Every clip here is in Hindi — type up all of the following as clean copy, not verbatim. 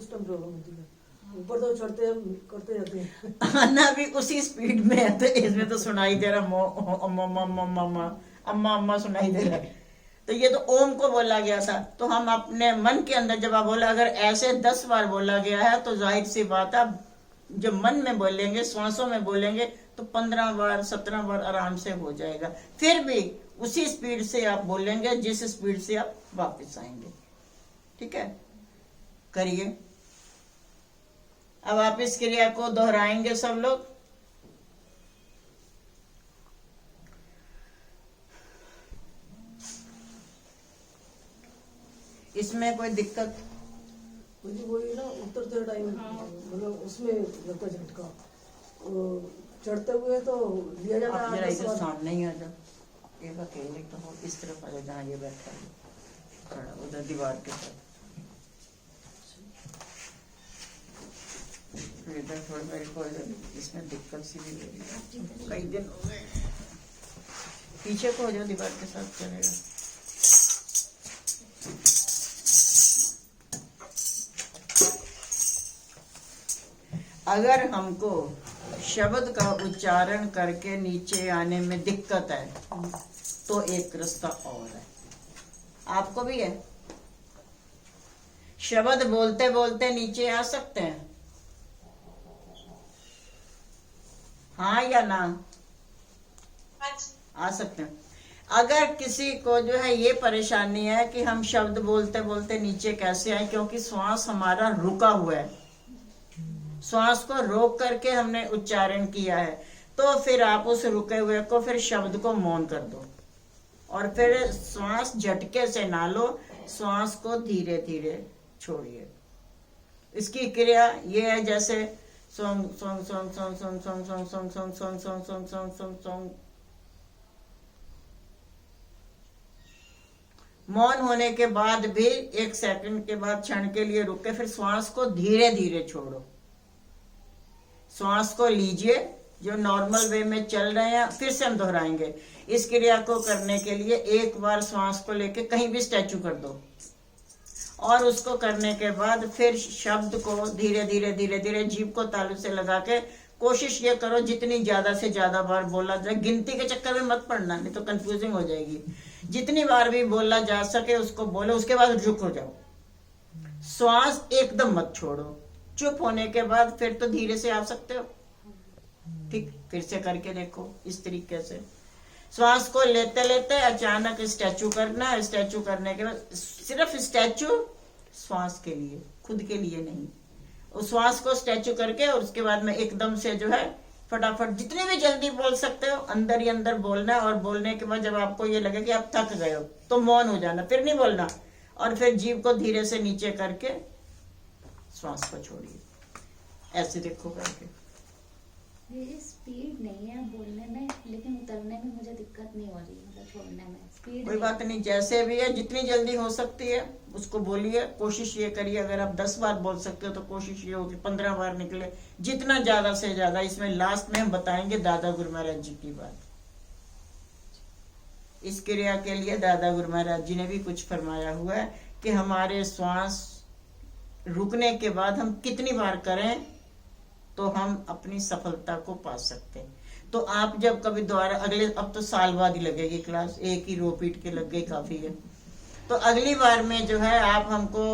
उस टाइम प्रॉब्लम होती है, ऊपर तो चढ़ते हैं करते रहते हैं। आना भी उसी स्पीड में है, तो इसमें तो सुनाई दे रहा अम्मा अम्मा अम्मा अम्मा अम्मा अम्मा सुनाई दे रहा है। तो ये तो ओम को बोला गया था, तो हम अपने मन के अंदर जब आप बोला, अगर ऐसे 10 बार बोला गया है तो जाहिर सी बात है जब मन में बोलेंगे, श्वासों में बोलेंगे, तो 15 बार 17 बार आराम से हो जाएगा। फिर भी उसी स्पीड से आप बोलेंगे जिस स्पीड से आप वापस आएंगे। ठीक है, करिए। अब आप इस क्रिया को दोहराएंगे सब लोग। इसमें कोई दिक्कत? वही ना, उतरते टाइम मतलब उसमें लगता है झटका, चढ़ते हुए तो लिया जाता है। आप जरा इधर सामने ही आ जाओ, एक अकेले तो हो, इस तरफ आ जाओ जहाँ ये बैठा है, खड़ा उधर दीवार के साथ। इधर थोड़ा मेरे को इसमें दिक्कत सी भी हो रही है, कई दिन हो गए। पीछे को हो जाओ, दीवार के साथ चलेगा। अगर हमको शब्द का उच्चारण करके नीचे आने में दिक्कत है तो एक रास्ता और है, आपको भी है। शब्द बोलते बोलते नीचे आ सकते हैं, हाँ या ना? आ सकते हैं। अगर किसी को जो है ये परेशानी है कि हम शब्द बोलते बोलते नीचे कैसे आए, क्योंकि श्वास हमारा रुका हुआ है, श्वास को रोक करके हमने उच्चारण किया है, तो फिर आप उस रुके हुए को फिर शब्द को मौन कर दो और फिर श्वास झटके से ना लो, श्वास को धीरे धीरे छोड़िए। इसकी क्रिया ये है जैसे song song song song song song song song song song song song song song song. मौन होने के बाद भी 1 सेकंड के बाद क्षण के लिए रुक के फिर श्वास को धीरे धीरे छोड़ो। श्वास को लीजिए जो नॉर्मल वे में चल रहे हैं, फिर से हम दोहराएंगे। इस क्रिया को करने के लिए एक बार श्वास को लेके कहीं भी स्टैचू कर दो और उसको करने के बाद फिर शब्द को धीरे धीरे धीरे धीरे जीभ को तालू से लगा के कोशिश ये करो जितनी ज्यादा से ज्यादा बार बोला जाए। गिनती के चक्कर में मत पड़ना, नहीं तो कंफ्यूजिंग हो जाएगी। जितनी बार भी बोला जा सके उसको बोलो, उसके बाद रुक हो जाओ, श्वास एकदम मत छोड़ो। चुप होने के बाद फिर तो धीरे से आ सकते हो। ठीक, फिर से करके देखो इस तरीके से। श्वास को लेते लेते अचानक स्टैचू करना, स्टैचू करने के बाद सिर्फ स्टैचू श्वास के लिए, खुद के लिए नहीं। उस श्वास को स्टैचू करके और उसके बाद में एकदम से जो है फटाफट जितनी भी जल्दी बोल सकते हो अंदर ही अंदर बोलना। और बोलने के बाद जब आपको ये लगे कि आप थक गए हो तो मौन हो जाना, फिर नहीं बोलना, और फिर जीभ को धीरे से नीचे करके श्वास को छोड़िए। ऐसे देखो करके। ये स्पीड नहीं है बोलने में, लेकिन उतरने में मुझे दिक्कत नहीं हो रही, मतलब छोड़ने में स्पीड कोई बात नहीं, जैसे भी है जितनी जल्दी हो सकती है उसको बोलिए। कोशिश ये करिए, अगर आप 10 बार बोल सकते हो तो कोशिश ये हो कि 15 बार निकले, जितना ज्यादा से ज्यादा। इसमें लास्ट में हम बताएंगे दादा गुरु महाराज जी की बात। इस क्रिया के लिए दादा गुरु महाराज जी ने भी कुछ फरमाया हुआ है कि हमारे श्वास रुकने के बाद हम कितनी बार करें तो हम अपनी सफलता को पा सकते हैं। तो आप जब कभी दोबारा अगले, अब तो साल बाद ही लगेगी क्लास, एक ही रो पीट के लग गई काफी है, तो अगली बार में जो है आप हमको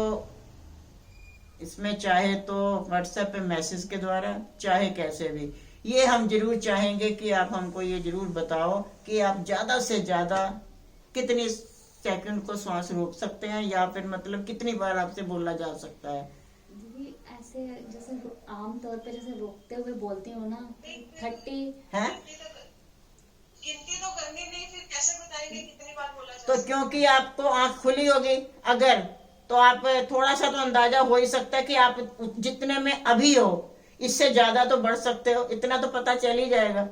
इसमें चाहे तो व्हाट्सएप पे मैसेज के द्वारा, चाहे कैसे भी, ये हम जरूर चाहेंगे कि आप हमको ये जरूर बताओ कि आप ज्यादा से ज्यादा कितनी सेकंड को श्वास रोक सकते हैं, या फिर मतलब कितनी बार आपसे बोला जा सकता है। दीदी ऐसे जैसे आम तौर पे जैसे रोकते हुए बोलती हूँ ना, 30 है गिनती तो करनी नहीं, फिर कैसे बताएंगे कितनी बार बोला जाए? तो क्योंकि आपको आंख खुली होगी अगर, तो आप थोड़ा सा तो अंदाजा हो ही सकता है कि आप जितने में अभी हो इससे ज्यादा तो बढ़ सकते हो, इतना तो पता चल ही जाएगा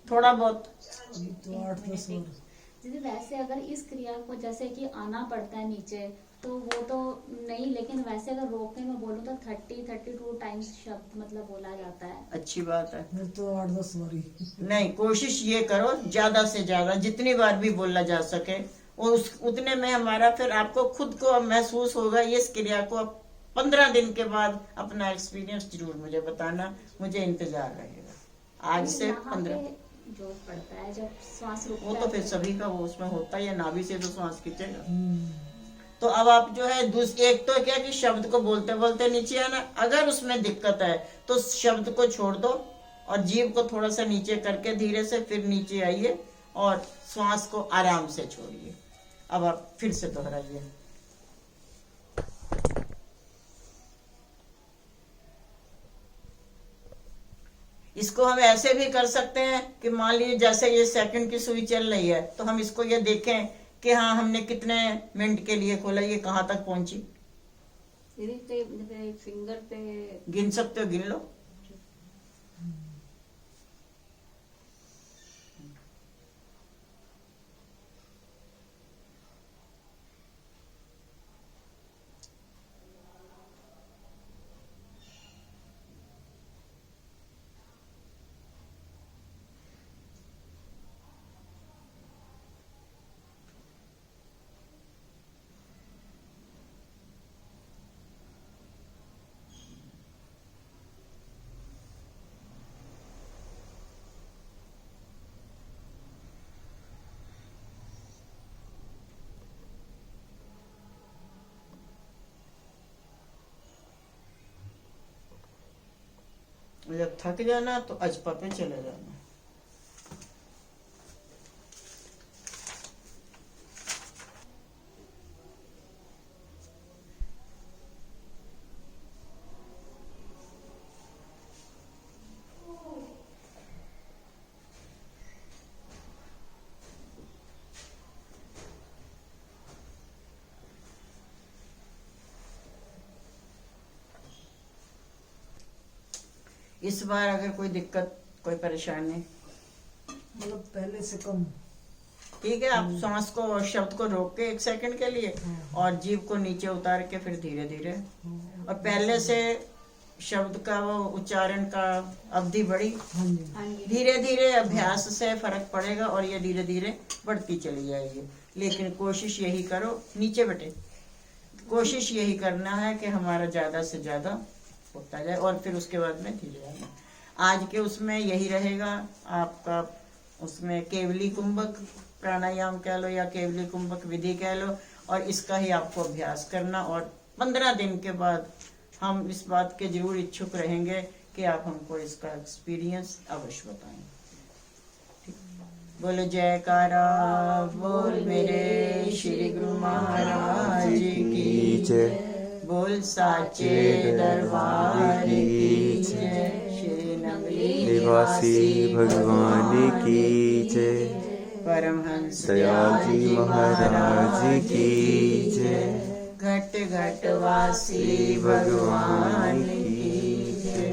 थोड़ा बहुत। तो 8-10 बार। दीदी वैसे अगर इस क्रिया को जैसे कि आना पड़ता है नीचे तो वो तो नहीं, लेकिन वैसे अगर रोकने में बोलूँ तो 30-32 टाइम्स शब्द मतलब बोला जाता है। अच्छी बात है। फिर तो 8-10 बारी। नहीं, कोशिश ये करो ज्यादा से ज्यादा जितनी बार भी बोला जा सके, और उतने में हमारा फिर आपको खुद को महसूस होगा ये इस क्रिया को आप 15 दिन के बाद अपना एक्सपीरियंस जरूर मुझे बताना, मुझे इंतजार रहेगा। आज से यहाँ 15 पे जो पड़ता है जब श्वास रुकता वो है तो फिर सभी का वो उसमें होता ही है, नाभि से तो श्वास खींचेगा। तो अब आप जो है एक तो क्या कि शब्द को बोलते बोलते नीचे आना, अगर उसमें दिक्कत है तो शब्द को छोड़ दो और जीभ को थोड़ा सा नीचे करके धीरे से फिर नीचे आइए और श्वास को आराम से छोड़िए। अब आप फिर से दोहराइए। इसको हम ऐसे भी कर सकते हैं कि मान लीजिए जैसे ये सेकंड की सुई चल रही है तो हम इसको ये देखें कि हाँ हमने कितने मिनट के लिए खोला, ये कहाँ तक पहुंची। फिंगर पे गिन सकते हो, गिन लो। जब थक जाना तो अजपा पे चले जाना। इस बार अगर कोई दिक्कत कोई परेशानी, मतलब पहले से कम। ठीक है, आप सांस को और शब्द को रोक के 1 सेकंड के लिए और जीभ को नीचे उतार के फिर धीरे धीरे, और पहले से शब्द का वो उच्चारण का अवधि बढ़ी। धीरे धीरे अभ्यास से फर्क पड़ेगा और ये धीरे धीरे बढ़ती चली जाएगी। लेकिन कोशिश यही करो, नीचे बैठे, कोशिश यही करना है कि हमारा ज्यादा से ज्यादा होता जाए और फिर उसके बाद में धीरे आना। आज के उसमें यही रहेगा आपका, उसमें केवली कुंभक प्राणायाम कह लो या केवली कुंभक विधि कह लो, और इसका ही आपको अभ्यास करना। और 15 दिन के बाद हम इस बात के जरूर इच्छुक रहेंगे कि आप हमको इसका एक्सपीरियंस अवश्य बताएं। बोलो जयकारा बोल मेरे श्री गुरु महाराज की जय, बोल साचे दरबार की जय, श्री नगरी निवासी भगवान की जय, परमहंस दयाल जी महाराज की जय, घट घट वासी भगवान की जय।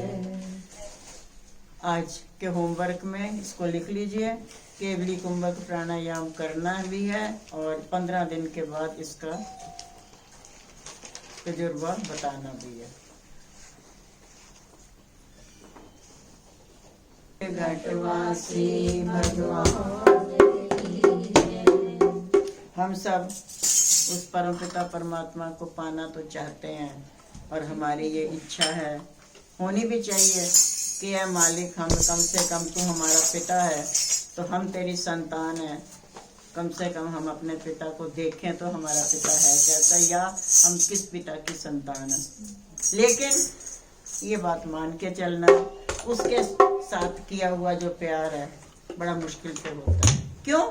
आज के होमवर्क में इसको लिख लीजिए, केवली कुंभक प्राणायाम करना भी है और 15 दिन के बाद इसका तजुर्बा बताना भी है। घटवासी भगवान, हम सब उस परमपिता परमात्मा को पाना तो चाहते हैं और हमारी ये इच्छा है, होनी भी चाहिए कि यह मालिक, हम कम से कम तू हमारा पिता है तो हम तेरी संतान है, कम से कम हम अपने पिता को देखें तो हमारा पिता है कैसा, या हम किस पिता की संतान है। लेकिन ये बात मान के चलना, उसके साथ किया हुआ जो प्यार है बड़ा मुश्किल से होता है। क्यों?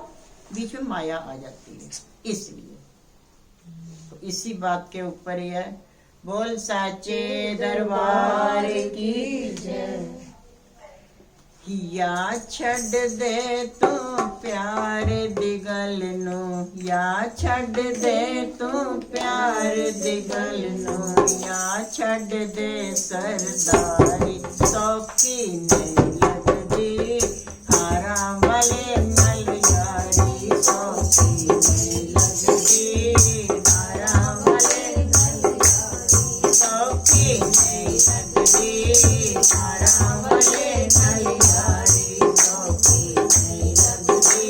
बीच में माया आ जाती है, इसलिए। तो इसी बात के ऊपर ही है, बोल साचे दरबार की जय। या छड़ दे तू प्यार दिगल नो, या छड़ दे तू प्यार दिगल नो, या छड़ दे सरदारी सौखी नहीं लगदी, हारा वाले नल यारी सौखी नहीं लगदी, हारा वाले नल यारी सौखी नहीं लगदी, हारा वाले नल यारी सौखी नहीं लगदी,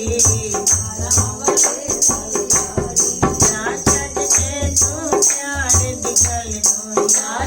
हारा वाले नल यारी। या छड़ दे तू प्यार दिगल नो, या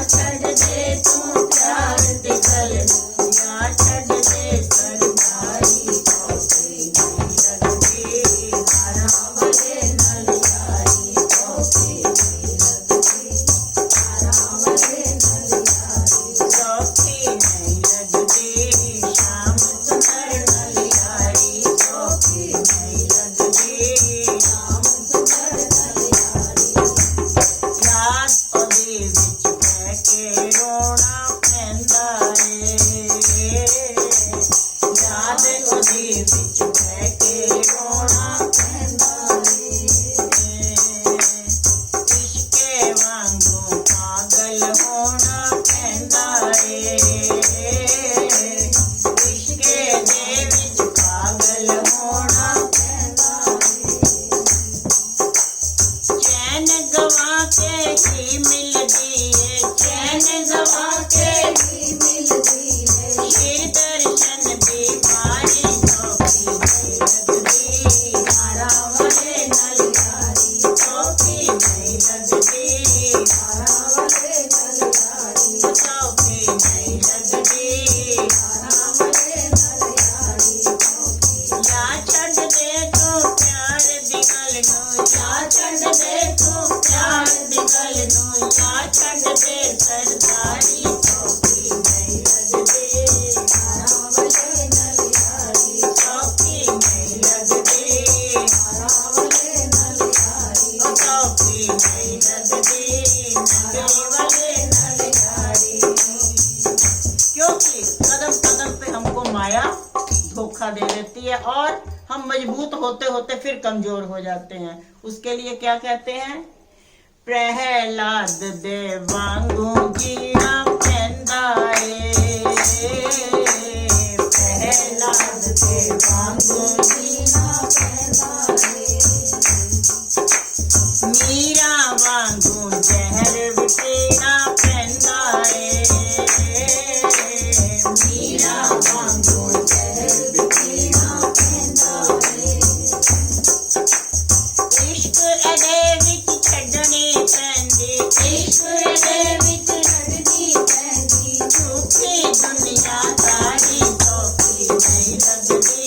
हम मजबूत होते होते फिर कमजोर हो जाते हैं। उसके लिए क्या कहते हैं? प्रहलाद दे वांगू जीना पैंदा रे, प्रहलाद दे वांगू जीना पैंदा रे, मीरा वांगू जहर पीना पैंदा रे, मीरा वांगू जहर पीना पैंदा रे, इश्क अदे विच छड्डनी पैंदी, इश्क अदे विच छड्डनी पैंदी, झूठी दुनिया सारी सौखी नहीं लगदी,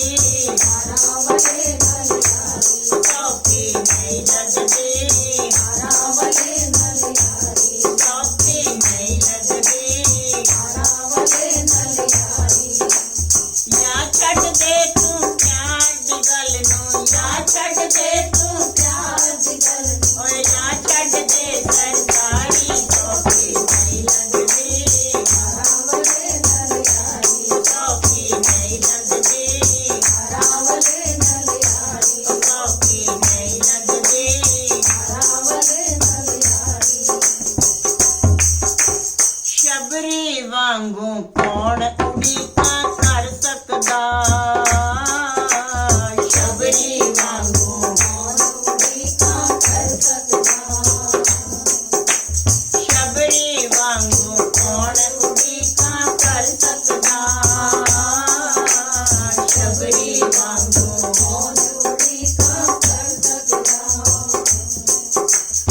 हारा वाले नल यारी सौखी नहीं लगदी, हारा वाले नल यारी सौखी नहीं लगदी, हारा वाले नल यारी। या छड्ड दे तू प्यार दी गल नूं, या छड्ड दे तू प्यार दी गल नूं, ओए या छड्ड दे सरकारी सौखी नहीं लगदी, हारा वाले नल यारी सौखी नहीं लगदी, हारा वाले नल यारी सौखी नहीं लगदी, हारा वाले नल यारी। शबरी वांगू कौन उड़ीका कर सकदा, शबरी वांगू कौन उड़ीका कर सकदा, शबरी वांगू कौन उड़ीका कर सकदा, शबरी वांगू कौन उड़ीका कर सकदा,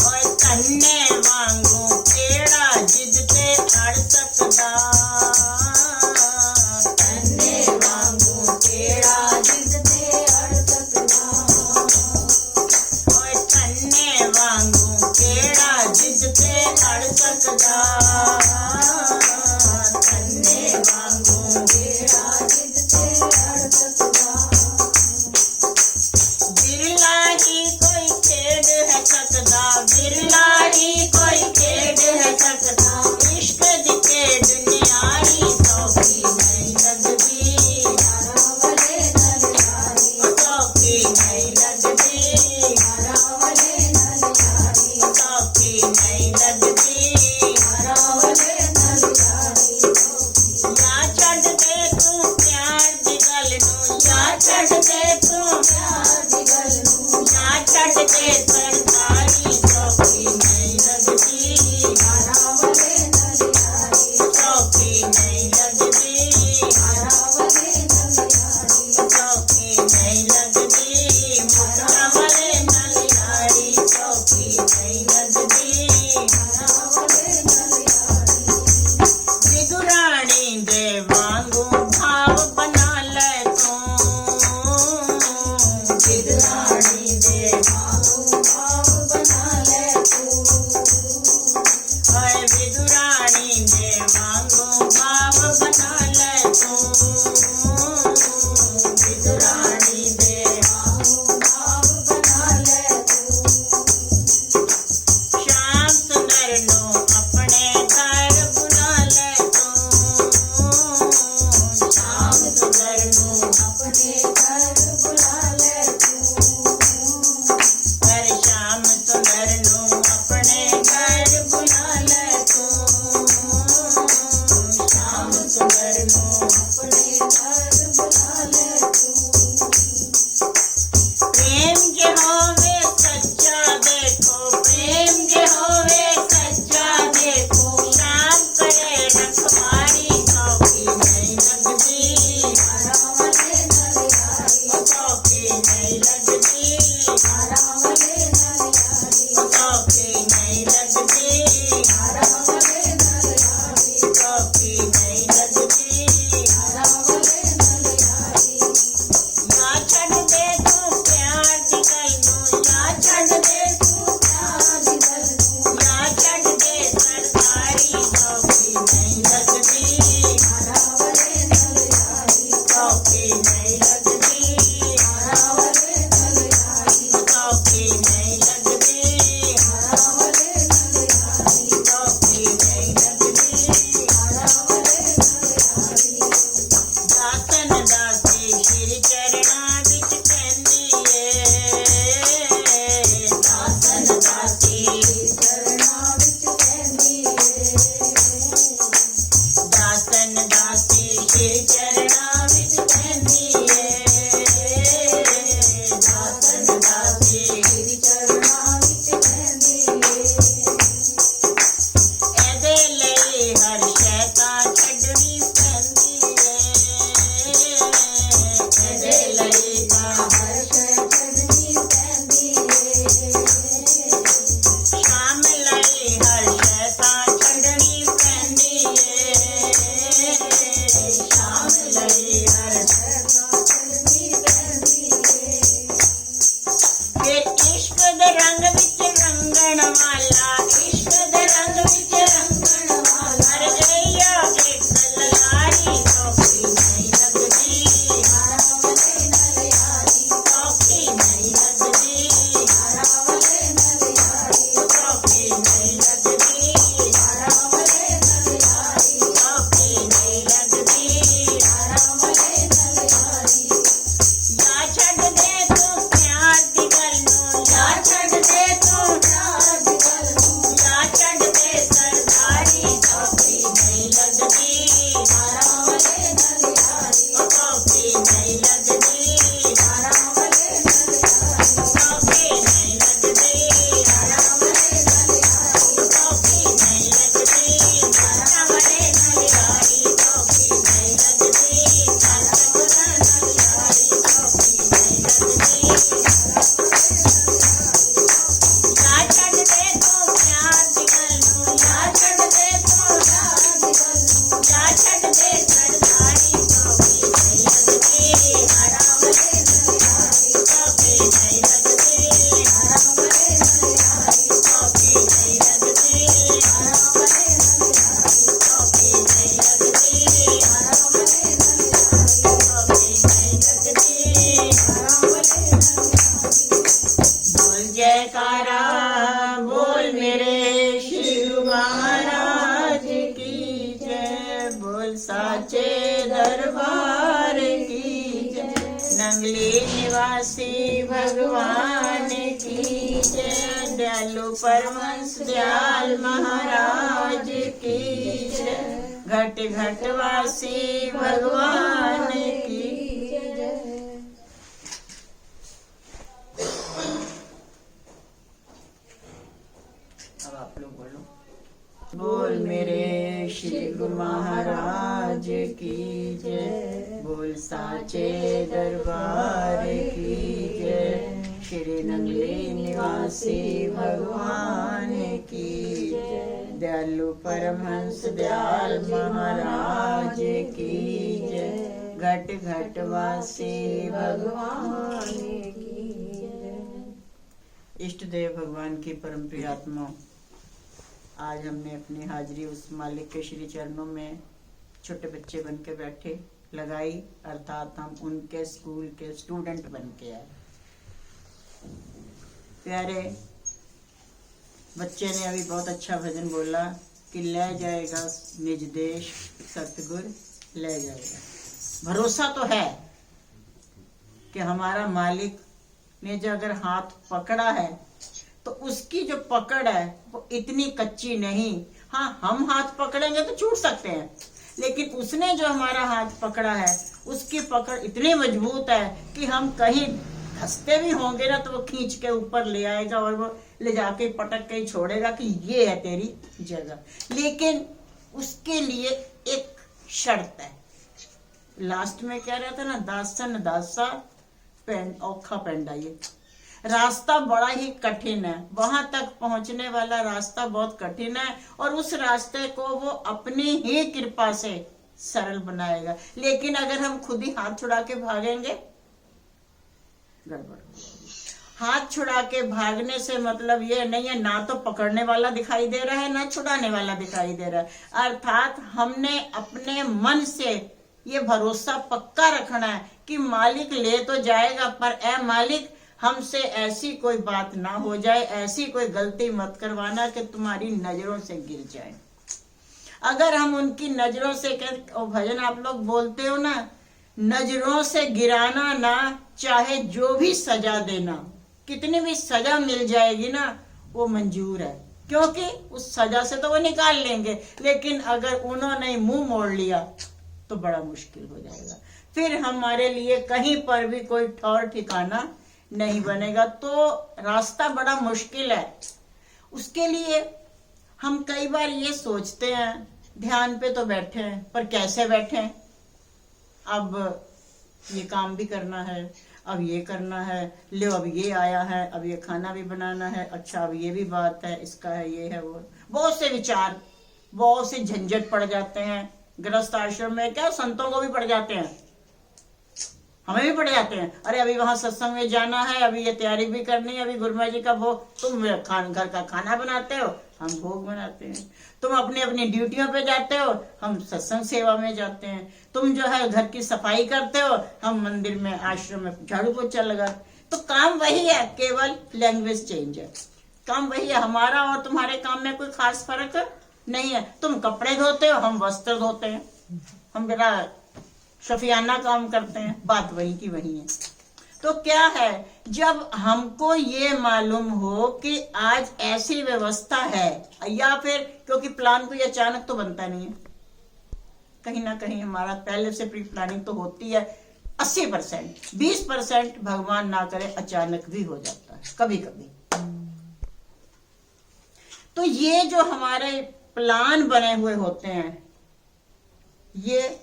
ओए कन्ने वांगू केड़ा जिद ते अड़ सकदा, कन्ने वांगू केड़ा जिद ते अड़ सकदा, ओए कन्ने वांगू केड़ा जिद ते अड़ सकदा, कन्ने वांगू केड़ा जिद ते अड़ सकदा। बिरला ही कोई खेड है सकदा, बिरला ही कोई खेड है सकदा, इश्क दी खेड न्यारी सौखी नहीं लगदी, हारा वाले नल यारी सौखी नहीं लगदी, हारा वाले नल यारी सौखी नहीं लगदी, हारा वाले नल यारी। या छड्ड दे तू प्यार दी गल नूं, या छड्ड दे तू प्यार दी गल नूं, या छड्ड दे सरकारी सौखी नहीं लगदी, हारा वाले नल यारी सौखी नहीं लगदी, हारा वाले नल यारी सौखी नहीं लगदी, हारा वाले नल यारी सौखी नहीं लगदी, हारा वाले नल यारी। विदुराणी दे वांगू भाव बना ले तू, विदुराणी दे वांगू रंग विच रंगण वाला, इश्क दे रंग विच रंगण वाला, हर गैया एक ललारी सौखी नहीं लगदी, हरावले नलियारी सौखी नहीं लगदी, हरावले नलियारी सौखी नहीं लगदी, हरावले नलियारी सौखी नहीं लगदी, हरावले नलियारी। या छड़ दे तू प्यार दी गल नूं, या छड़ दे तू प्यार दी गल नूं, या छड़ दे सरदारी सौखी नहीं लगदी, हरावले नलियारी सौखी नहीं लगदी, हरावले नलियारी सौखी नहीं लगदी, हरावले नलियारी सौखी नहीं लगदी, हरावले नलियारी सौखी नहीं लगदी, हरावले नलियारी सौखी नहीं लगदी। या छड़ दे तू प्यार दी गल नूं, या छड़ दे तू प्यार दी गल नूं, या छड़ दे सरदारी सौखी नहीं लगदी, हरावले नलियारी सौखी नहीं लगदी, हरावले नलियारी सौखी नहीं लगदी, हरावले नलियारी सौखी नहीं लगदी, हरावले नलियारी सौखी नहीं लगदी, हरावले बोल जयकारा बोल मेरे शिव महाराज की जय, बोल साचे दरबार की जय, नंगली निवासी भगवान की जय, दयालु परमहंस दयाल महाराज की जय, घट घट वासी भगवान की जय। अब आप लोग बोलो। बोल मेरे श्री गुरु महाराज की जय, बोल साचे दरबार की जय, श्री नंगली निवासी भगवान की जय, दयालु परमहंस दयाल महाराज की जय, घट घट वासी भगवान की जय। इष्ट देव भगवान की परम प्रिय आत्मा, आज हमने अपनी हाजिरी उस मालिक के श्री चरणों में छोटे बच्चे बन के बैठे लगाई, अर्थात हम उनके स्कूल के स्टूडेंट बन के आए। प्यारे बच्चे ने अभी बहुत अच्छा भजन बोला कि ले जाएगा निज देश सतगुर ले जाएगा। भरोसा तो है कि हमारा मालिक ने जो अगर हाथ पकड़ा है तो उसकी जो पकड़ है वो इतनी कच्ची नहीं। हाँ, हम हाथ पकड़ेंगे तो छूट सकते हैं, लेकिन उसने जो हमारा हाथ पकड़ा है उसकी पकड़ इतनी मजबूत है कि हम कहीं धंसते भी होंगे ना तो वो खींच के ऊपर ले आएगा और वो ले जाके पटक के छोड़ेगा कि ये है तेरी जगह। लेकिन उसके लिए एक शर्त है। लास्ट में क्या रहता ना, दासन दासा औखा पेंडा। ये रास्ता बड़ा ही कठिन है, वहां तक पहुंचने वाला रास्ता बहुत कठिन है और उस रास्ते को वो अपनी ही कृपा से सरल बनाएगा। लेकिन अगर हम खुद ही हाथ छुड़ा के भागेंगे, गड़बड़। हाथ छुड़ा के भागने से मतलब ये नहीं है ना तो पकड़ने वाला दिखाई दे रहा है ना छुड़ाने वाला दिखाई दे रहा है। अर्थात हमने अपने मन से ये भरोसा पक्का रखना है कि मालिक ले तो जाएगा, पर ए मालिक हमसे ऐसी कोई बात ना हो जाए, ऐसी कोई गलती मत करवाना कि तुम्हारी नजरों से गिर जाए। अगर हम उनकी नजरों से भजन आप लोग बोलते हो ना, नजरों से गिराना ना, चाहे जो भी सजा देना, कितनी भी सजा मिल जाएगी ना वो मंजूर है, क्योंकि उस सजा से तो वो निकाल लेंगे। लेकिन अगर उन्होंने मुंह मोड़ लिया तो बड़ा मुश्किल हो जाएगा, फिर हमारे लिए कहीं पर भी कोई ठौर ठिकाना नहीं बनेगा, तो रास्ता बड़ा मुश्किल है। उसके लिए हम कई बार ये सोचते हैं, ध्यान पे तो बैठे हैं पर कैसे बैठे हैं, अब ये काम भी करना है, अब ये करना है, लो अब ये आया है, अब ये खाना भी बनाना है, अच्छा अब ये भी बात है, इसका है, ये है, वो बहुत से विचार, बहुत से झंझट पड़ जाते हैं। गृहस्थ आश्रम में क्या संतों को भी पड़ जाते हैं। हमें भी पड़ जाते हैं। अरे अभी वहां सत्संग में जाना है, अभी ये तैयारी भी करनी है, अभी गुरुमा जी का भोग, तुम घर का खाना बनाते हो, हम भोग बनाते हैं। तुम अपनी अपनी ड्यूटियों पे जाते हो, हम सत्संग सेवा में जाते हैं। तुम जो है घर की सफाई करते हो, हम मंदिर में आश्रम में झाड़ू पोछा लगा। तो काम वही है, केवल लैंग्वेज चेंज है। काम वही है, हमारा और तुम्हारे काम में कोई खास फर्क नहीं है। तुम कपड़े धोते हो, हम वस्त्र धोते हैं, हम बड़ा शफियाना काम करते हैं, बात वही की वही है। तो क्या है, जब हमको ये मालूम हो कि आज ऐसी व्यवस्था है, या फिर क्योंकि प्लान कोई अचानक तो बनता नहीं है, कहीं ना कहीं हमारा पहले से प्री प्लानिंग तो होती है। 80%, 20% भगवान ना करे अचानक भी हो जाता है कभी कभी। तो ये जो हमारे प्लान बने हुए होते हैं, ये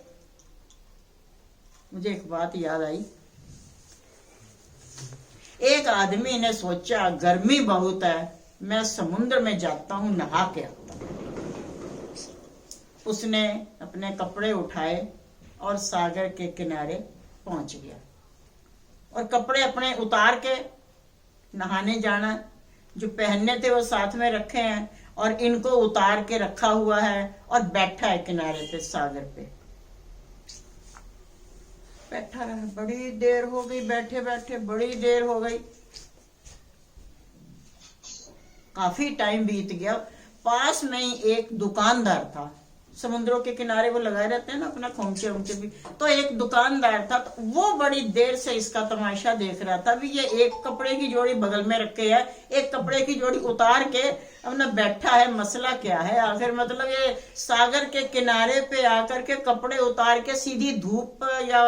मुझे एक बात याद आई। एक आदमी ने सोचा गर्मी बहुत है, मैं समुद्र में जाता हूं, नहा के आता हूं। उसने अपने कपड़े उठाए और सागर के किनारे पहुंच गया, और कपड़े अपने उतार के नहाने जाना, जो पहनने थे वो साथ में रखे हैं, और इनको उतार के रखा हुआ है, और बैठा है किनारे पे, सागर पे बैठा रहा। बड़ी देर हो गई, बैठे बैठे बड़ी देर हो गई, काफी टाइम बीत गया। पास में ही एक दुकानदार था, समुद्रों के किनारे वो लगाए रहते हैं ना अपना खोमचे उमचे भी, तो एक दुकानदार था, तो वो बड़ी देर से इसका तमाशा देख रहा था। भी ये एक कपड़े की जोड़ी बगल में रखे है, एक कपड़े की जोड़ी उतार के अपना बैठा है, मसला क्या है आखिर? मतलब ये सागर के किनारे पे आकर के कपड़े उतार के सीधी धूप या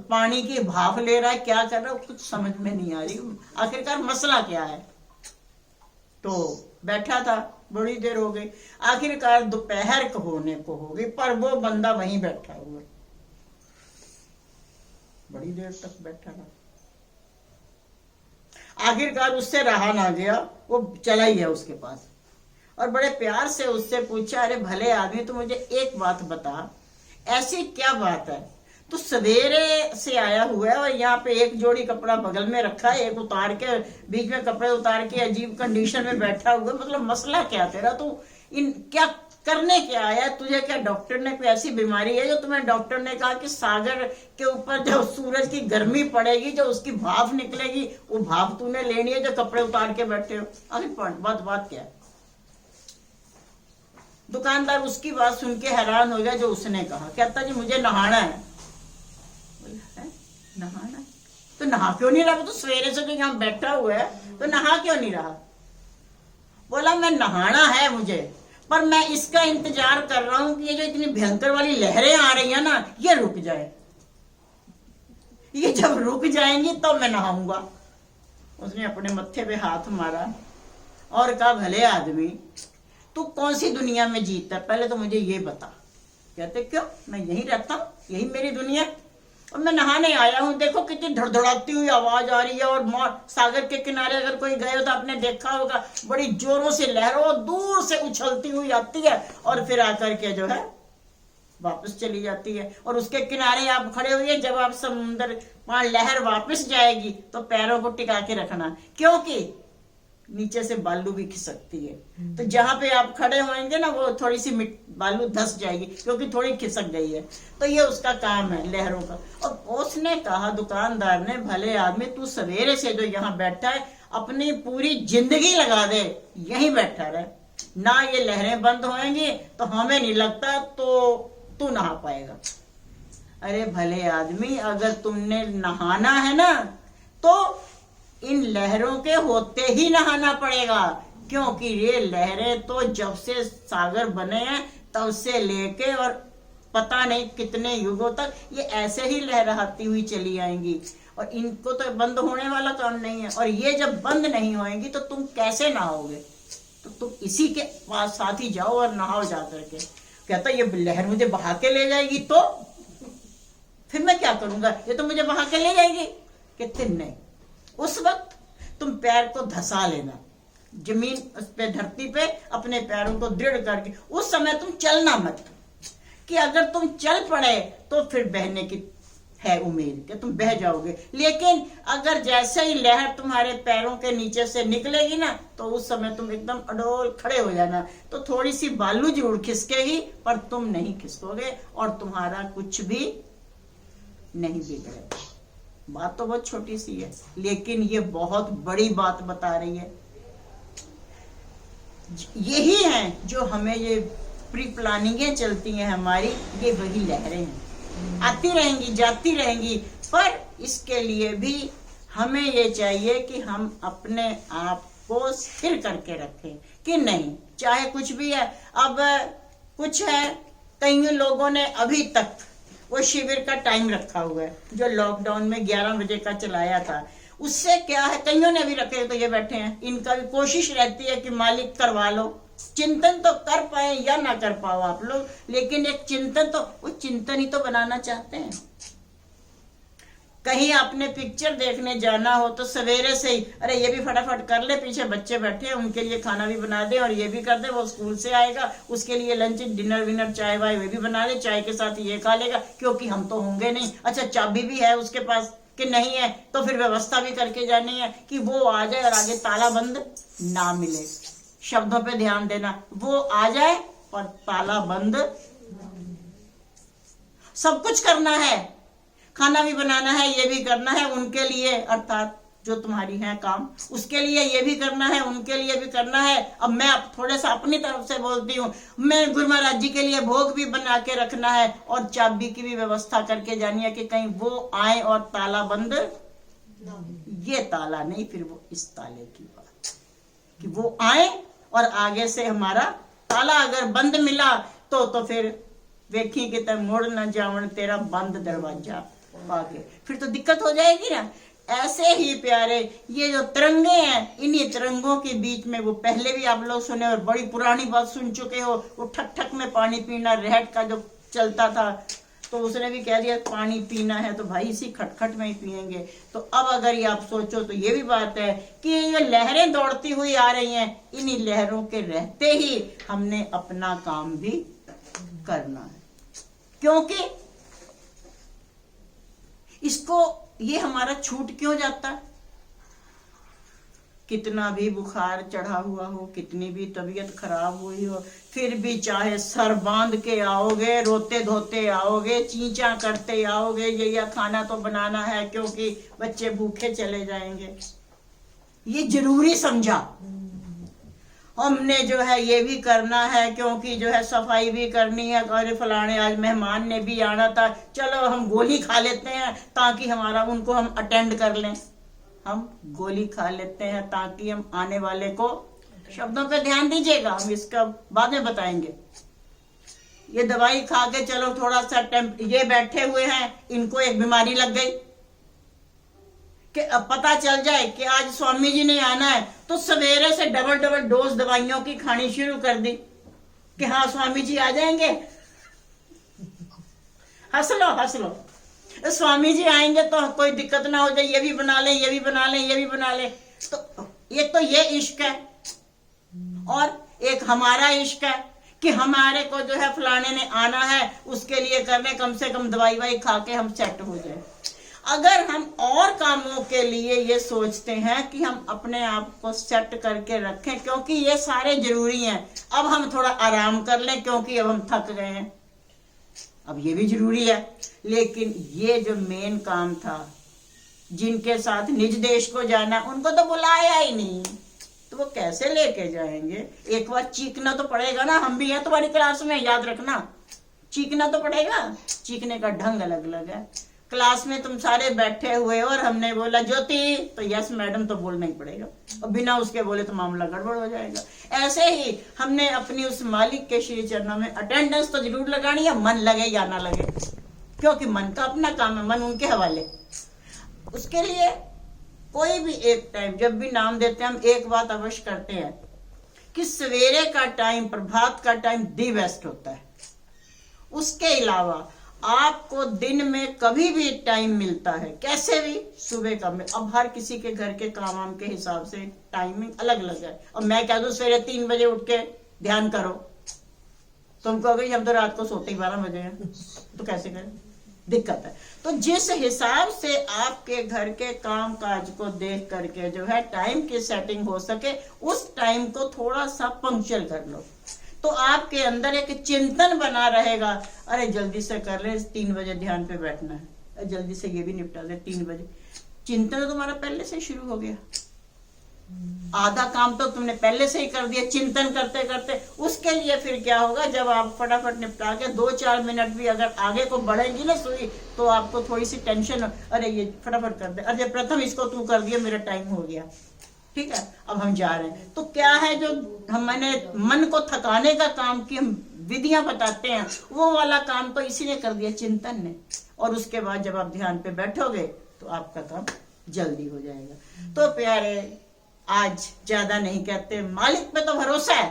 पानी की भाप ले रहा है, क्या कर रहा है, कुछ समझ में नहीं आ रही आखिरकार मसला क्या है। तो बैठा था, बड़ी देर हो गई, आखिरकार दोपहर को होने को हो गई, पर वो बंदा वहीं बैठा हुआ, बड़ी देर तक बैठा रहा। आखिरकार उससे रहा ना गया, वो चला ही है उसके पास, और बड़े प्यार से उससे पूछा, अरे भले आदमी, तो मुझे एक बात बता, ऐसी क्या बात है, तो सवेरे से आया हुआ है और यहाँ पे एक जोड़ी कपड़ा बगल में रखा है, एक उतार के, बीच में कपड़े उतार के अजीब कंडीशन में बैठा हुआ है, मतलब मसला क्या तेरा? तू इन क्या करने क्या आया? तुझे क्या डॉक्टर ने कोई ऐसी बीमारी है जो तुम्हें डॉक्टर ने कहा कि सागर के ऊपर जो सूरज की गर्मी पड़ेगी, जो उसकी भाप निकलेगी, वो भाप तूने लेनी है, जो कपड़े उतार के बैठे हो? आखिर बात क्या है? दुकानदार उसकी बात सुन के हैरान हो गया जो उसने कहा। कहता जी मुझे नहाना है। नहाना? तो नहा क्यों नहीं रहा? तो सवेरे से तो यहाँ बैठा हुआ है, तो नहा क्यों नहीं रहा? बोला मैं नहाना है मुझे, पर मैं इसका इंतजार कर रहा हूं कि ये जो इतनी भयंकर वाली लहरें आ रही है ना, ये रुक जाए। ये जब रुक जाएंगी तो मैं नहाऊंगा। उसने अपने मत्थे पे हाथ मारा और कहा, भले आदमी, तू कौन सी दुनिया में जीता है, पहले तो मुझे ये बता। कहते क्यों, मैं यहीं रहता हूँ, यही मेरी दुनिया, और मैं नहाने आया हूँ। देखो कितनी धड़धड़ाती हुई आवाज आ रही है, और सागर के किनारे अगर कोई गए हो तो आपने देखा होगा, बड़ी जोरों से लहरों दूर से उछलती हुई आती है, और फिर आकर के जो है वापस चली जाती है। और उसके किनारे आप खड़े हुए, जब आप समुद्र वहां लहर वापस जाएगी तो पैरों को टिका के रखना, क्योंकि नीचे से बालू भी खिसकती है। तो जहां पे आप खड़े होंगे ना, वो थोड़ी सी बालू धस जाएगी, क्योंकि थोड़ी खिसक गई है। तो ये उसका काम है लहरों का। और उसने कहा, दुकानदार ने, भले आदमी, तू सवेरे से जो यहाँ बैठा है, अपनी पूरी जिंदगी लगा दे यहीं बैठा रहे, ना ये लहरें बंद होंगी तो हमें नहीं लगता तो तू नहा पाएगा। अरे भले आदमी, अगर तुमने नहाना है ना, तो इन लहरों के होते ही नहाना पड़ेगा, क्योंकि ये लहरें तो जब से सागर बने हैं तब से लेके और पता नहीं कितने युगों तक ये ऐसे ही लहराती हुई चली आएंगी, और इनको तो बंद होने वाला काम नहीं है। और ये जब बंद नहीं होएंगी तो तुम कैसे नहाओगे? तो तुम इसी के पास साथ ही जाओ और नहाओ जा करके। कहता ये लहर मुझे बहा के ले जाएगी तो फिर मैं क्या करूंगा? ये तो मुझे बहा के ले जाएगी। कहते नहीं, उस वक्त तुम पैर को धसा लेना जमीन उस पे, धरती पे अपने पैरों को दृढ़ करके। उस समय तुम चलना मत, कि अगर तुम चल पड़े तो फिर बहने की है उम्मीद कि तुम बह जाओगे, लेकिन अगर जैसे ही लहर तुम्हारे पैरों के नीचे से निकलेगी ना, तो उस समय तुम एकदम अडोल खड़े हो जाना। तो थोड़ी सी बालू जरूर खिसकेगी, पर तुम नहीं खिसकोगे और तुम्हारा कुछ भी नहीं बिगड़ेगा। बात तो बहुत छोटी सी है, लेकिन ये बहुत बड़ी बात बता रही है। यही है जो हमें ये प्री प्लानिंगें चलती हैं हमारी, ये वही लहरें हैं, आती रहेंगी जाती रहेंगी। पर इसके लिए भी हमें ये चाहिए कि हम अपने आप को स्थिर करके रखें कि नहीं, चाहे कुछ भी है। अब कुछ है, कई लोगों ने अभी तक वो शिविर का टाइम रखा हुआ है जो लॉकडाउन में 11 बजे का चलाया था। उससे क्या है, कईयों ने अभी रखे तो ये बैठे हैं, इनका भी कोशिश रहती है कि मालिक करवा लो। चिंतन तो कर पाए या ना कर पाओ आप लोग, लेकिन एक चिंतन तो, वो चिंतन ही तो बनाना चाहते हैं। कहीं आपने पिक्चर देखने जाना हो तो सवेरे से ही अरे ये भी फटाफट कर ले, पीछे बच्चे बैठे हैं उनके लिए खाना भी बना दे और ये भी कर दे, वो स्कूल से आएगा उसके लिए लंच डिनर विनर चाय वाय वे भी बना दे, चाय के साथ ये खा लेगा क्योंकि हम तो होंगे नहीं। अच्छा चाबी भी है उसके पास कि नहीं है, तो फिर व्यवस्था भी करके जानी है कि वो आ जाए और आगे ताला बंद ना मिले। शब्दों पे ध्यान देना, वो आ जाए और ताला बंद। सब कुछ करना है, खाना भी बनाना है, ये भी करना है उनके लिए, अर्थात जो तुम्हारी है काम, उसके लिए ये भी करना है, उनके लिए भी करना है। अब मैं थोड़ा सा अपनी तरफ से बोलती हूँ, मैं गुरु महाराज जी के लिए भोग भी बना के रखना है और चाबी की भी व्यवस्था करके जानी है कि कहीं वो आए और ताला बंद, ये ताला नहीं, फिर वो इस ताले की बात कि वो आए और आगे से हमारा ताला अगर बंद मिला तो फिर देखी कि तब मुड़ न जावन तेरा बंद दरवाजा पाके, फिर तो दिक्कत हो जाएगी ना। ऐसे ही प्यारे ये जो तिरंगे हैं, इन्हीं तिरंगों के बीच में, वो पहले भी आप लोग सुने और बड़ी पुरानी बात सुन चुके हो, वो ठक ठक में पानी पीना रहट का जो चलता था, तो उसने भी कह दिया पानी पीना है तो भाई इसी खटखट में ही पिएंगे। तो अब अगर ये आप सोचो तो ये भी बात है कि ये लहरें दौड़ती हुई आ रही हैं, इन्हीं लहरों के रहते ही हमने अपना काम भी करना है, क्योंकि इसको ये हमारा छूट क्यों जाता है। कितना भी बुखार चढ़ा हुआ हो, कितनी भी तबीयत खराब हुई हो, फिर भी चाहे सर बांध के आओगे, रोते धोते आओगे, चींचा करते आओगे, ये खाना तो बनाना है क्योंकि बच्चे भूखे चले जाएंगे। ये जरूरी समझा हमने, जो है ये भी करना है क्योंकि जो है सफाई भी करनी है। अरे फलाने आज मेहमान ने भी आना था, चलो हम गोली खा लेते हैं ताकि हमारा उनको हम अटेंड कर लें। हम गोली खा लेते हैं ताकि हम आने वाले को, शब्दों पे ध्यान दीजिएगा, हम इसका बाद में बताएंगे। ये दवाई खा के चलो थोड़ा सा ये बैठे हुए हैं, इनको एक बीमारी लग गई कि अब पता चल जाए कि आज स्वामी जी ने आना है, तो सवेरे से डबल डबल डोज दवाइयों की खानी शुरू कर दी कि हाँ स्वामी जी आ जाएंगे। हंस लो हंस लो, स्वामी जी आएंगे तो कोई दिक्कत ना हो जाए, ये भी बना ले, ये भी बना ले, ये भी बना ले। तो एक तो ये इश्क है और एक हमारा इश्क है कि हमारे को जो है फलाने ने आना है, उसके लिए करने कम से कम दवाई वाई खा के हम सेट हो जाए। अगर हम और कामों के लिए ये सोचते हैं कि हम अपने आप को सेट करके रखें क्योंकि ये सारे जरूरी हैं, अब हम थोड़ा आराम कर लें क्योंकि अब हम थक गए हैं, अब ये भी जरूरी है। लेकिन ये जो मेन काम था, जिनके साथ निज देश को जाना, उनको तो बुलाया ही नहीं, तो वो कैसे लेके जाएंगे। एक बार चीखना तो पड़ेगा ना, हम भी हैं तुम्हारी क्लास में, याद रखना, चीखना तो पड़ेगा। चीखने का ढंग अलग अलग है। क्लास में तुम सारे बैठे हुए और हमने बोला ज्योति, तो यस मैडम तो बोलना ही पड़ेगा, और बिना उसके बोले तो मामला गड़बड़ हो जाएगा। ऐसे ही हमने अपनी उस मालिक के श्री चरणों में अटेंडेंस तो जरूर लगानी है, मन लगे या ना लगे, क्योंकि मन का अपना काम है, मन उनके हवाले। उसके लिए कोई भी एक टाइम जब भी नाम देते हैं, हम एक बात अवश्य करते हैं कि सवेरे का टाइम, प्रभात का टाइम दी बेस्ट होता है। उसके अलावा आपको दिन में कभी भी टाइम मिलता है, कैसे भी, सुबह का में, अब हर किसी के घर के काम के हिसाब से टाइमिंग अलग अलग है। और मैं कह दूं सवेरे 3 बजे उठ के ध्यान करो, तुम कहोगे हम तो रात को सोते ही 12 बजे हैं, तो कैसे करें। दिक्कत है। तो जिस हिसाब से आपके घर के काम काज को देख करके जो है टाइम की सेटिंग हो सके, उस टाइम को थोड़ा सा पंक्चुअल कर लो, तो आपके अंदर एक चिंतन बना रहेगा। अरे जल्दी से कर ले, 3 बजे ध्यान पे बैठना है, जल्दी से ये भी निपटा दे 3 बजे। चिंतन तो तुम्हारा पहले से शुरू हो गया, आधा काम तो तुमने पहले से ही कर दिया चिंतन करते करते। उसके लिए फिर क्या होगा, जब आप फटाफट निपटा के 2-4 मिनट भी अगर आगे को बढ़ेगी ना सुई, तो आपको थोड़ी सी टेंशन, अरे ये फटाफट कर दे, अरे प्रथम इसको तू कर दिया, मेरा टाइम हो गया, ठीक है अब हम जा रहे हैं। तो क्या है जो मैंने मन को थकाने का काम की हम विधियां बताते हैं, वो वाला काम तो इसीलिए कर दिया चिंतन ने। और उसके बाद जब आप ध्यान पे बैठोगे तो आपका काम जल्दी हो जाएगा। तो प्यारे, आज ज्यादा नहीं कहते, मालिक पे तो भरोसा है,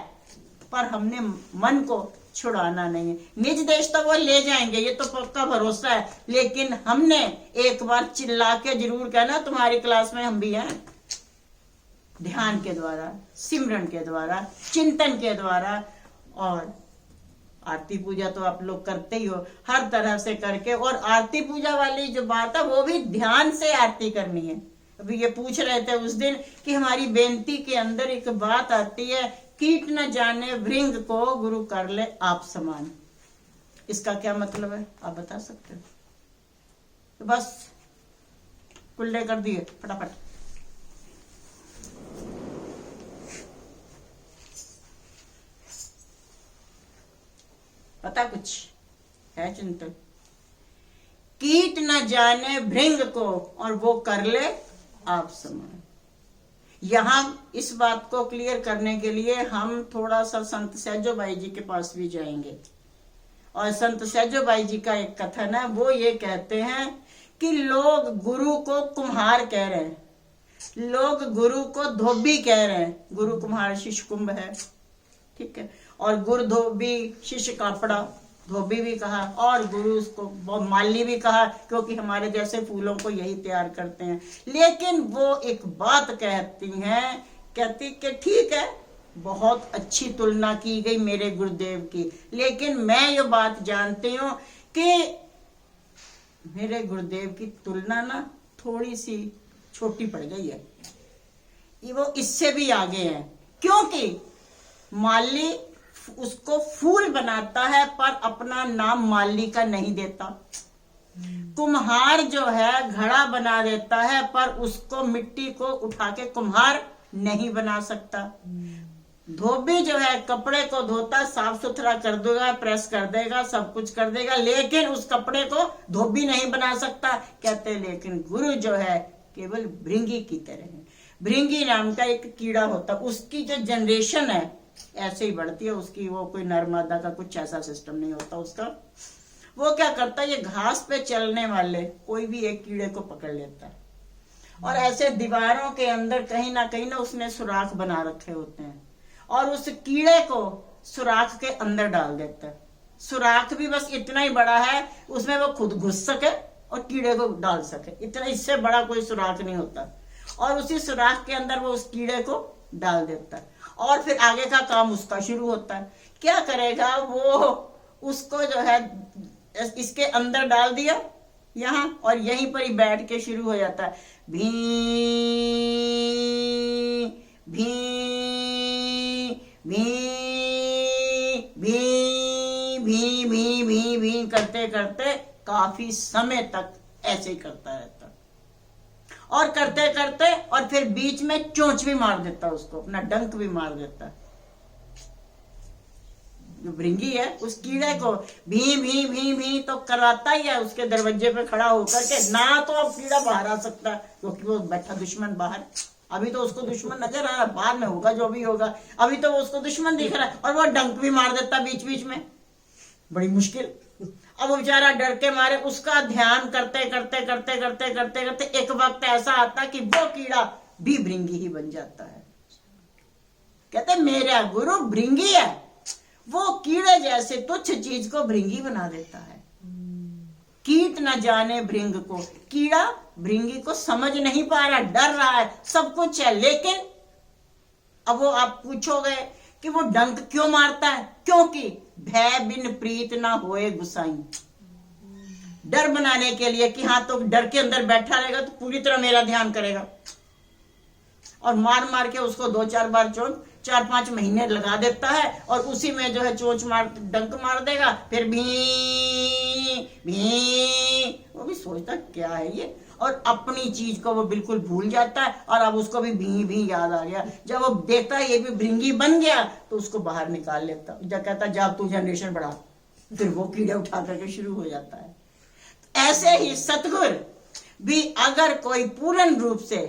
पर हमने मन को छुड़ाना नहीं है। निज देश तो वो ले जाएंगे, ये तो पक्का भरोसा है, लेकिन हमने एक बार चिल्ला के जरूर कहना, तुम्हारी क्लास में हम भी हैं, ध्यान के द्वारा, सिमरन के द्वारा, चिंतन के द्वारा, और आरती पूजा तो आप लोग करते ही हो हर तरह से करके। और आरती पूजा वाली जो बात है वो भी ध्यान से आरती करनी है। अभी ये पूछ रहे थे उस दिन कि हमारी बेनती के अंदर एक बात आती है, कीट न जाने भृंग को गुरु कर ले आप समान। इसका क्या मतलब है आप बता सकते हो? तो बस कुल्ले कर दिए फटाफट। पता कुछ है चिंतन? कीट न जाने भृंग को और वो कर ले आप समान। यहां इस बात को क्लियर करने के लिए हम थोड़ा सा संत सैजो भाई जी के पास भी जाएंगे। और संत सैजो भाई जी का एक कथन है, वो ये कहते हैं कि लोग गुरु को कुम्हार कह रहे हैं, लोग गुरु को धोबी कह रहे हैं। गुरु कुम्हार शिष्य कुंभ है, ठीक है, और गुरु धोबी शिष्य कापड़ा, धोबी भी कहा, और गुरु उसको माली भी कहा, क्योंकि हमारे जैसे फूलों को यही तैयार करते हैं। लेकिन वो एक बात कहती हैं, कहती कि ठीक है, बहुत अच्छी तुलना की गई मेरे गुरुदेव की, लेकिन मैं ये बात जानती हूं कि मेरे गुरुदेव की तुलना ना थोड़ी सी छोटी पड़ गई है, वो इससे भी आगे हैं। क्योंकि माली उसको फूल बनाता है पर अपना नाम माली का नहीं देता। कुम्हार जो है घड़ा बना देता है पर उसको मिट्टी को उठा के कुम्हार नहीं बना सकता। धोबी जो है कपड़े को धोता, साफ सुथरा कर देगा, प्रेस कर देगा, सब कुछ कर देगा, लेकिन उस कपड़े को धोबी नहीं बना सकता। कहते लेकिन गुरु जो है केवल भृंगी की तरह है। भृंगी नाम का एक कीड़ा होता, उसकी जो जनरेशन है ऐसे ही बढ़ती है उसकी, वो कोई नर मादा का कुछ ऐसा सिस्टम नहीं होता उसका। वो क्या करता है, ये घास पे चलने वाले कोई भी एक कीड़े को पकड़ लेता है और ऐसे दीवारों के अंदर कहीं ना उसने सुराख बना रखे होते हैं और उस कीड़े को सुराख के अंदर डाल देता है। सुराख भी बस इतना ही बड़ा है, उसमें वो खुद घुस सके और कीड़े को डाल सके, इतना, इससे बड़ा कोई सुराख नहीं होता। और उसी सुराख के अंदर वो उस कीड़े को डाल देता है और फिर आगे का काम उसका शुरू होता है। क्या करेगा वो, उसको जो है इसके अंदर डाल दिया यहाँ और यहीं पर ही बैठ के शुरू हो जाता है, भी भी भी भी भी भी भी भी करते करते काफी समय तक ऐसे ही करता रहता और करते करते और फिर बीच में चोंच भी मार देता, उसको अपना डंक भी मार देता। जो भृंगी है उस कीड़े को भी भी भी भी तो कराता ही है उसके दरवाजे पे खड़ा होकर के, ना तो अब कीड़ा बाहर आ सकता क्योंकि वो बैठा दुश्मन बाहर। अभी तो उसको दुश्मन नजर आ रहा, बाद में होगा जो भी होगा, अभी तो वो उसको दुश्मन दिख रहा है और वो डंक भी मार देता बीच बीच में, बड़ी मुश्किल। अब वो बेचारा डर के मारे उसका ध्यान करते करते करते करते करते करते एक वक्त ऐसा आता कि वो कीड़ा भी भृंगी ही बन जाता है। कहते मेरा गुरु भृंगी है, वो कीड़े जैसे तुच्छ चीज को भृंगी बना देता है। कीट न जाने भृंग को, कीड़ा भृंगी को समझ नहीं पा रहा, डर रहा है, सब कुछ है, लेकिन अब वो आप पूछोगे कि वो डंक क्यों मारता है, क्योंकि भय बिन प्रीत ना होए गुसाई। डर बनाने के लिए कि हाँ तो डर के अंदर बैठा रहेगा तो पूरी तरह मेरा ध्यान करेगा, और मार मार के उसको 2-4 बार चोंच 4-5 महीने लगा देता है, और उसी में जो है चोंच मार डंक मार देगा, फिर भी वो भी सोचता क्या है ये, और अपनी चीज को वो बिल्कुल भूल जाता है। और अब उसको भी भी याद आ गया, जब वो देखता है ये भी भृंगी बन गया तो उसको बाहर निकाल लेता, जब कहता जब तू जनरेशन बढ़ा, फिर वो कीड़े उठा करके शुरू हो जाता है। ऐसे ही सतगुर भी अगर कोई पूर्ण रूप से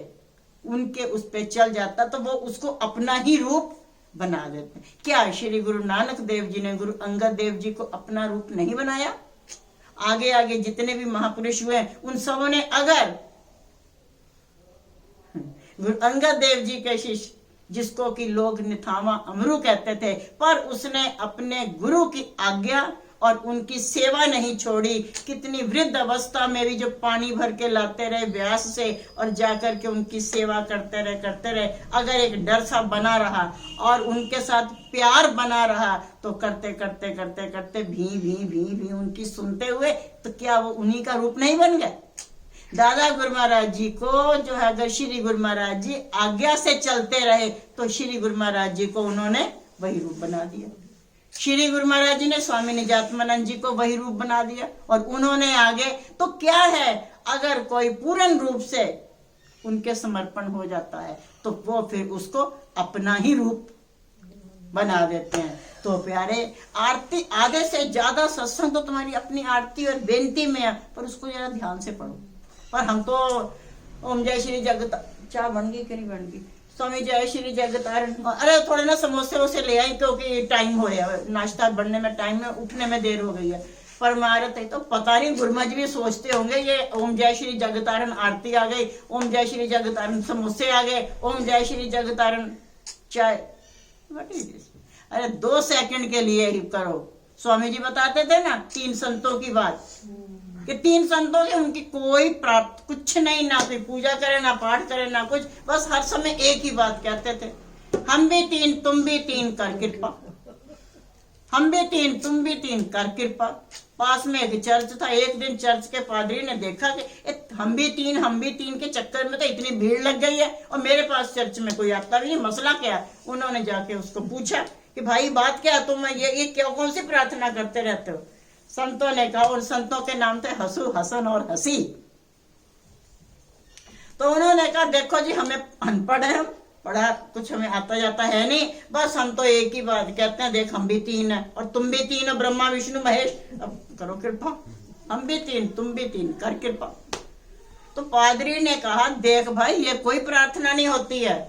उनके उस पे चल जाता तो वो उसको अपना ही रूप बना देते। क्या श्री गुरु नानक देव जी ने गुरु अंगद देव जी को अपना रूप नहीं बनाया? आगे आगे जितने भी महापुरुष हुए उन सबों ने, अगर गुरु अंगद देव जी के शिष्य जिसको कि लोग निथावा अमरू कहते थे, पर उसने अपने गुरु की आज्ञा और उनकी सेवा नहीं छोड़ी। कितनी वृद्ध अवस्था में भी जो पानी भर के लाते रहे व्यास से, और जाकर के उनकी सेवा करते रहे। अगर एक डर सा बना रहा और उनके साथ प्यार बना रहा तो करते भी उनकी सुनते हुए, तो क्या वो उन्हीं का रूप नहीं बन गए? दादा गुरु महाराज जी को जो है, अगर श्री गुरु महाराज जी आज्ञा से चलते रहे तो श्री गुरु महाराज जी को उन्होंने वही रूप बना दिया। श्री गुरु महाराज जी ने स्वामी निजात्मानंद जी को वही रूप बना दिया, और उन्होंने आगे। तो क्या है, अगर कोई पूर्ण रूप से उनके समर्पण हो जाता है तो वो फिर उसको अपना ही रूप बना देते हैं। तो प्यारे, आरती आधे से ज्यादा सत्संग तो तुम्हारी अपनी आरती और बेनती में है, पर उसको जरा ध्यान से पढ़ो। पर हम तो ओम जय श्री जगत, चाय बन गई कि नहीं बन गई? स्वामी जय श्री जगतारण। अरे थोड़े ना समोसे वोसे ले आई, क्योंकि टाइम हो गया, नाश्ता बनने में टाइम में, उठने में देर हो गई है। परमारत है तो पता नहीं गुरुमज भी सोचते होंगे ये ओम जय श्री जगतारण आरती आ गई, ओम जय श्री जगतारण समोसे आ गए, ओम जय श्री जगतारण चाय। अरे 2 सेकंड के लिए ही करो। स्वामी जी बताते थे ना 3 संतों की बात, कि 3 संतों के उनकी कोई प्राप्त कुछ नहीं, ना कोई पूजा करे, ना पाठ करे, ना कुछ, बस हर समय एक ही बात कहते थे, हम भी 3 तुम भी 3 कर कृपा, हम भी 3 तुम भी 3 कर कृपा। पास में एक चर्च था, एक दिन चर्च के पादरी ने देखा कि हम भी 3 के चक्कर में तो इतनी भीड़ लग गई है और मेरे पास चर्च में कोई आता भी नहीं, मसला क्या है? उन्होंने जाके उसको पूछा कि भाई बात क्या, तुम ये क्यों, कौन सी प्रार्थना करते रहते हो? संतों ने कहा, उन संतों के नाम थे हसू, हसन और हसी। तो उन्होंने कहा देखो जी, हमें अनपढ़ है, हम पढ़ा कुछ हमें आता जाता है नहीं, बस हम तो एक ही बात कहते हैं, देख हम भी 3 है और तुम भी 3 हो, ब्रह्मा विष्णु महेश, अब करो कृपा, हम भी 3 तुम भी 3 कर कृपा। तो पादरी ने कहा देख भाई, ये कोई प्रार्थना नहीं होती है।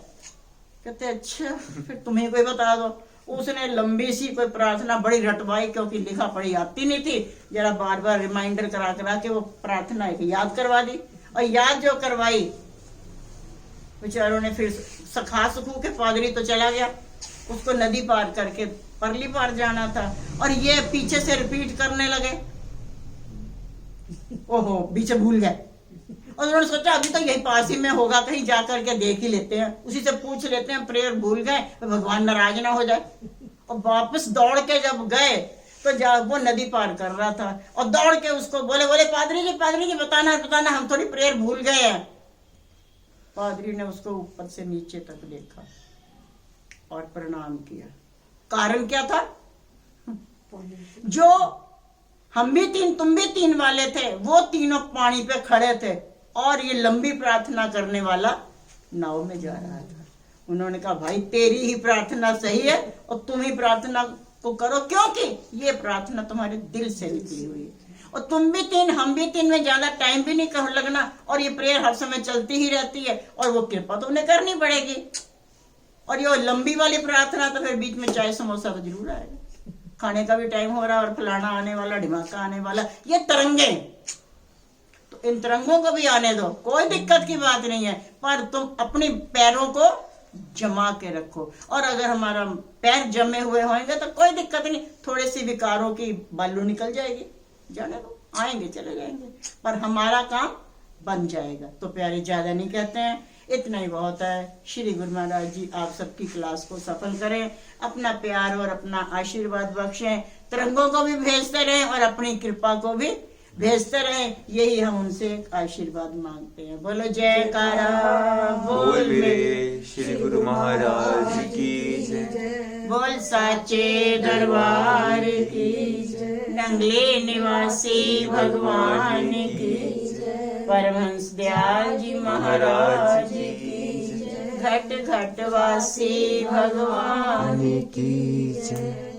कहते अच्छा, फिर तुम्हें कोई बता दो। उसने लंबी सी कोई प्रार्थना बड़ी रटवाई, क्योंकि लिखा पढ़ी आती नहीं थी, जरा बार बार रिमाइंडर करा करा के वो प्रार्थना याद करवा दी, और याद जो करवाई बेचारों ने, फिर सखा सुखू के पादरी तो चला गया, उसको नदी पार करके परली पार जाना था, और ये पीछे से रिपीट करने लगे, ओहो पीछे भूल गए। और उन्होंने सोचा अभी तो यही पास ही में होगा, कहीं जा करके देख ही लेते हैं, उसी से पूछ लेते हैं, प्रेयर भूल गए तो भगवान नाराज ना हो जाए। और वापस दौड़ के जब गए तो वो नदी पार कर रहा था, और दौड़ के उसको बोले पादरी जी बताना, हम थोड़ी प्रेयर भूल गए हैं। पादरी ने उसको ऊपर से नीचे तक देखा और प्रणाम किया। कारण क्या था? जो हम भी 3 तुम भी 3 वाले थे, वो तीनों पानी पे खड़े थे, और ये लंबी प्रार्थना करने वाला नाव में जा रहा था। उन्होंने कहा भाई तेरी ही प्रार्थना सही है, और तुम ही प्रार्थना को करो, क्योंकि ये प्रार्थना तुम्हारे दिल से निकली हुई है, और तुम भी 3 हम भी 3 में ज्यादा टाइम भी नहीं लगना, और ये प्रेयर हर समय चलती ही रहती है, और वो कृपा तो उन्हें करनी पड़ेगी। और ये लंबी वाली प्रार्थना तो फिर बीच में चाय समोसा तो जरूर आएगा, खाने का भी टाइम हो रहा है, और फलाना आने वाला, ढिमाका आने वाला, ये तरंगे, तो इन तरंगों को भी आने दो, कोई दिक्कत की बात नहीं है, पर तुम अपने पैरों को जमा के रखो। और अगर हमारा पैर जमे हुए होंगे तो कोई दिक्कत नहीं, थोड़े सी विकारों की बालू निकल जाएगी, जाने दो, आएंगे चले जाएंगे, पर हमारा काम बन जाएगा। तो प्यारे ज्यादा नहीं कहते हैं, इतना ही बहुत है। श्री गुरु महाराज जी आप सबकी क्लास को सफल करें, अपना प्यार और अपना आशीर्वाद बख्शें, तरंगों को भी भेजते रहें और अपनी कृपा को भी भेजते रहे, यही हम उनसे एक आशीर्वाद मांगते हैं। बोलो जयकारा बोल मेरे श्री गुरु महाराज की जय। बोल साचे दरबार की जय। नंगले निवासी भगवान की जय। परमहंस दयाल जी महाराज की जय। घट घट वासी भगवान की जय।